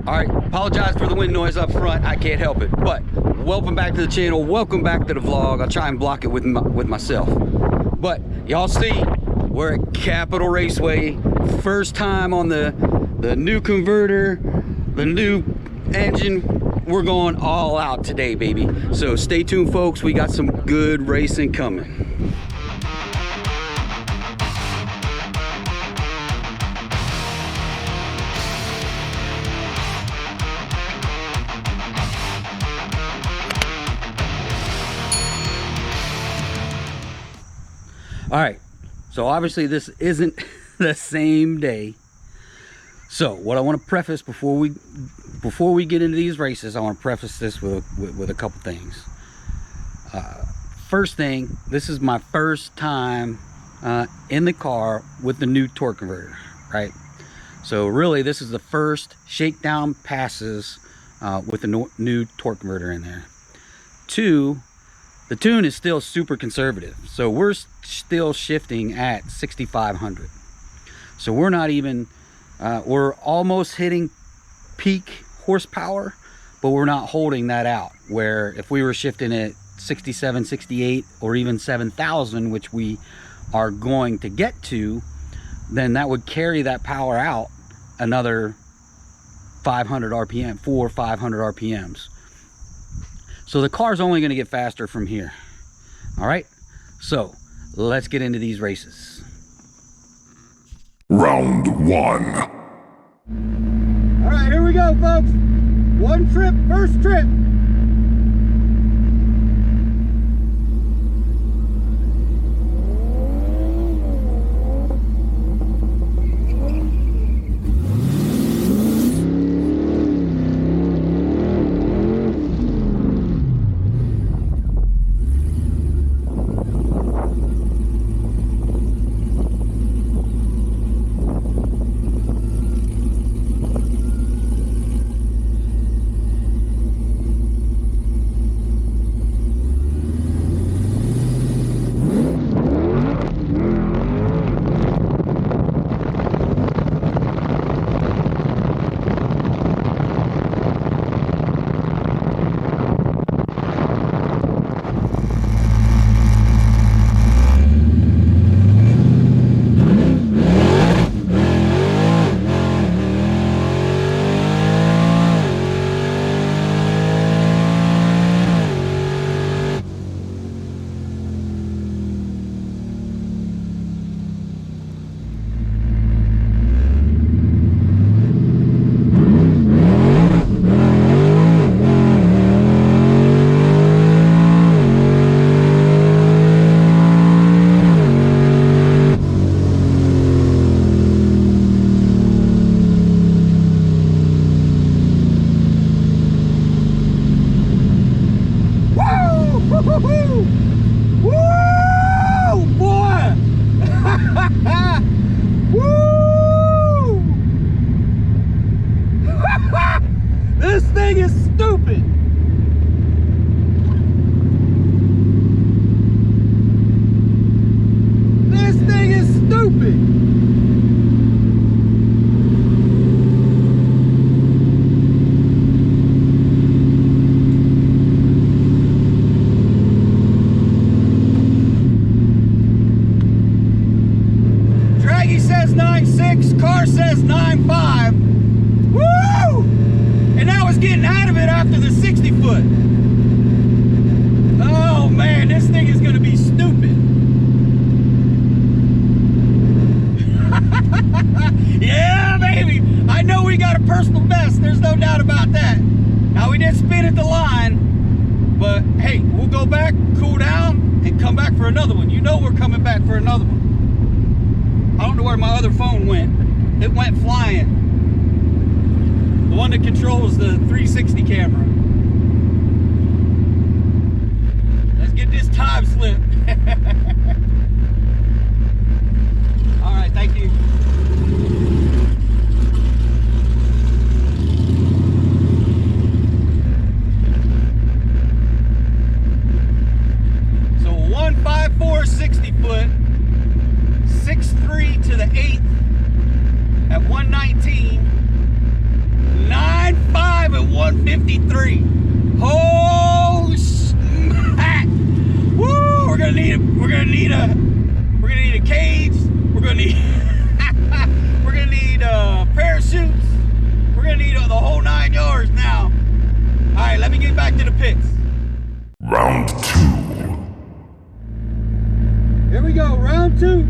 All right, apologize for the wind noise up front. I can't help it. But welcome back to the channel. Welcome back to the vlog. I'll try and block it with myself. But y'all see, we're at Capitol Raceway. First time on the new converter, the new engine. We're going all out today, baby. So stay tuned, folks. We got some good racing coming. All right, so obviously this isn't the same day. So what I want to preface before we get into these races, I want to preface this with a couple things. First thing, this is my first time in the car with the new torque converter, right? So really, this is the first shakedown passes with the new torque converter in there. Two, the tune is still super conservative, so we're still shifting at 6,500. So we're not even, we're almost hitting peak horsepower, but we're not holding that out. Where if we were shifting at 67, 68, or even 7,000, which we are going to get to, then that would carry that power out another 500 RPM, 400 or 500 RPMs. So the car's only going to get faster from here. All right, so let's get into these races. Round one. All right, here we go, folks. One trip, first trip. This thing is stupid. This thing is stupid. Draggy says 9.6, car says 9.5. Woo! And I was getting out of it after the 60 foot. Oh man, this thing is gonna be stupid. Yeah, baby. I know we got a personal best, there's no doubt about that. Now we did spin at the line, but hey, we'll go back, cool down, and come back for another one. You know we're coming back for another one. I don't know where my other phone went. It went flying. The one that controls the 360 camera. Let's get this time slip. All right, thank you. So 154 60 foot, 6.3 to the 8th at 119. 9 153. Oh smack! Woo! We're gonna need a cage. We're gonna need parachutes. We're gonna need the whole 9 yards now. All right, let me get back to the pits. Round 2. Here we go, round 2.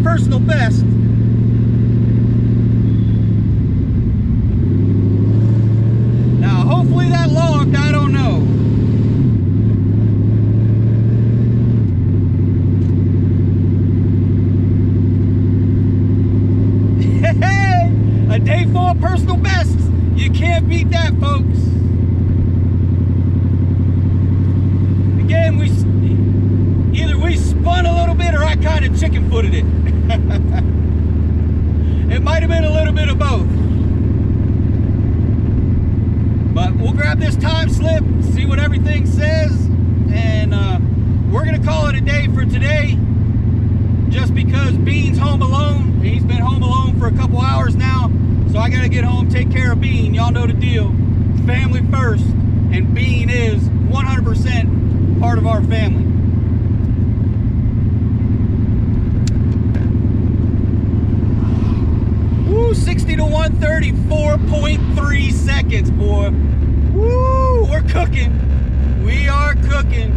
Personal best. Now, hopefully that logged, I don't know. Hey, a day full of personal bests. You can't beat that, folks. Again, either we spun a little bit or I kind of chicken footed it. It might have been a little bit of both. But we'll grab this time slip, see what everything says, and we're gonna call it a day for today, just because Bean's home alone. He's been home alone for a couple hours now, so I gotta get home, take care of Bean. Y'all know the deal. Family first, and Bean is 100% part of our family. Woo, 60 to 130, 4.3 seconds, boy. Woo, we're cooking. We are cooking.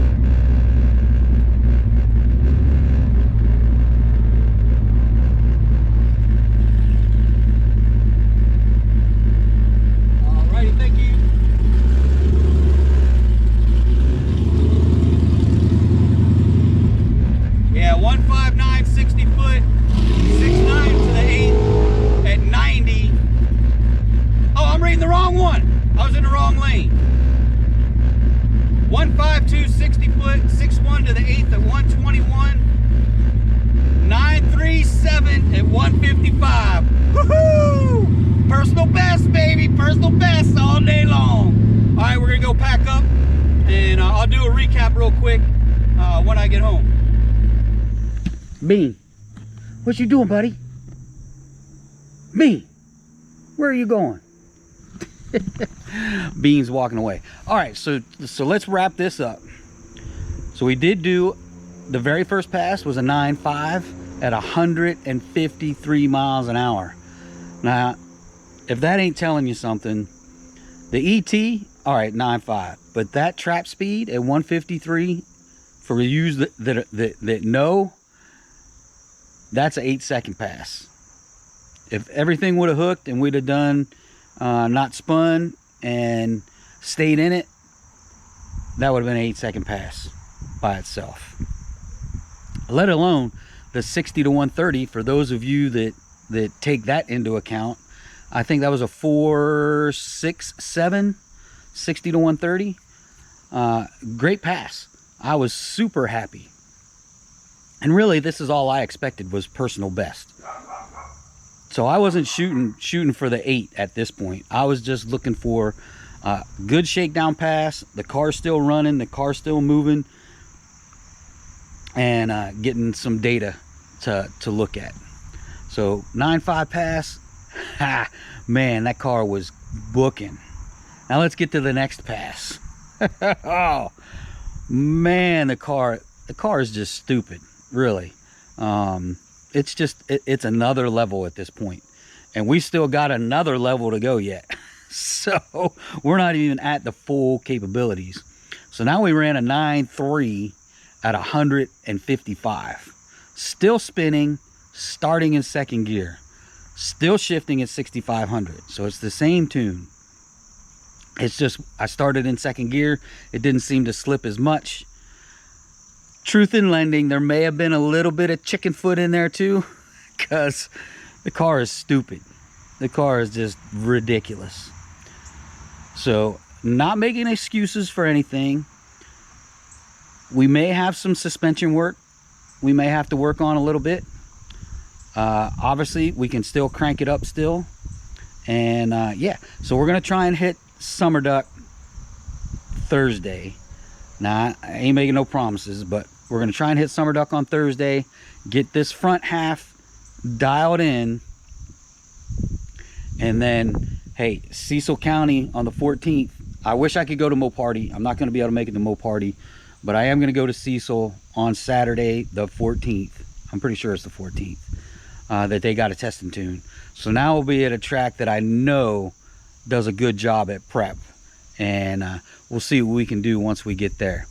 Alrighty, thank you. Yeah, 159, 60 foot, 6'9" to the 8 at 90. Oh, I'm reading the wrong one. I was in the wrong lane. 152, 60 foot, 6'1" to the 8th at 121. 937 at 155. Woohoo! Personal best, baby. Personal best all day long. All right, we're gonna go pack up, and I'll do a recap real quick when I get home. Bean, what you doing, buddy? Bean, where are you going? Bean's walking away. All right, so let's wrap this up. So we did do, the very first pass was a 9.5 at 153 miles an hour. Now, if that ain't telling you something, the ET, all right, 9.5, but that trap speed at 153, for you that know, that's an 8-second pass. If everything would have hooked and we'd have done not spun and stayed in it, that would have been an 8-second pass. by itself, let alone the 60 to 130. For those of you that take that into account, I think that was a 4.67 60 to 130. Great pass. I was super happy. And really, this is all I expected, was personal best. So I wasn't shooting for the 8 at this point. I was just looking for a good shakedown pass. The car's still running, the car's still moving, and getting some data to look at. So 9.5 pass. Ha, man, that car was booking. Now let's get to the next pass. Oh man, the car is just stupid, really. It's just it's another level at this point, and we still got another level to go yet. So we're not even at the full capabilities. So now we ran a 9.3 at 155, still spinning, starting in second gear, still shifting at 6,500. So it's the same tune. It's just I started in second gear. It didn't seem to slip as much. Truth in lending, there may have been a little bit of chicken foot in there too, because the car is stupid. The car is just ridiculous. So, not making excuses for anything. We may have some suspension work we may have to work on a little bit. Obviously, we can still crank it up still. And yeah, so we're going to try and hit Summer Duck Thursday. Now, I ain't making no promises, but we're going to try and hit Summer Duck on Thursday. Get this front half dialed in. And then, hey, Cecil County on the 14th. I wish I could go to Mopar. I'm not going to be able to make it to Mopar, but I am going to go to Cecil on Saturday, the 14th. I'm pretty sure it's the 14th, that they got a test and tune. So now we'll be at a track that I know does a good job at prep. And we'll see what we can do once we get there.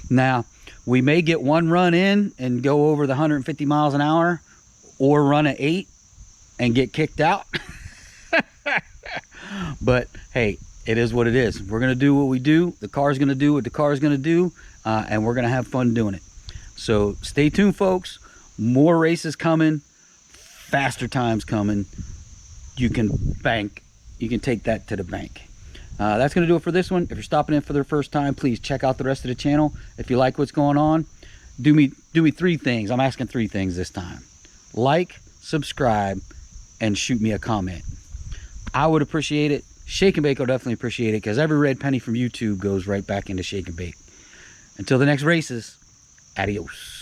Now, we may get one run in and go over the 150 miles an hour, or run at 8 and get kicked out. But hey, it is what it is. We're going to do what we do. The car's going to do what the car's going to do. And we're going to have fun doing it. So stay tuned, folks. More races coming. Faster times coming. You can bank. You can take that to the bank. That's going to do it for this one. If you're stopping in for the first time, please check out the rest of the channel. If you like what's going on, do me 3 things. I'm asking 3 things this time. Like, subscribe, and shoot me a comment. I would appreciate it. Shake and Bake will definitely appreciate it, because every red penny from YouTube goes right back into Shake and Bake. Until the next races, adios.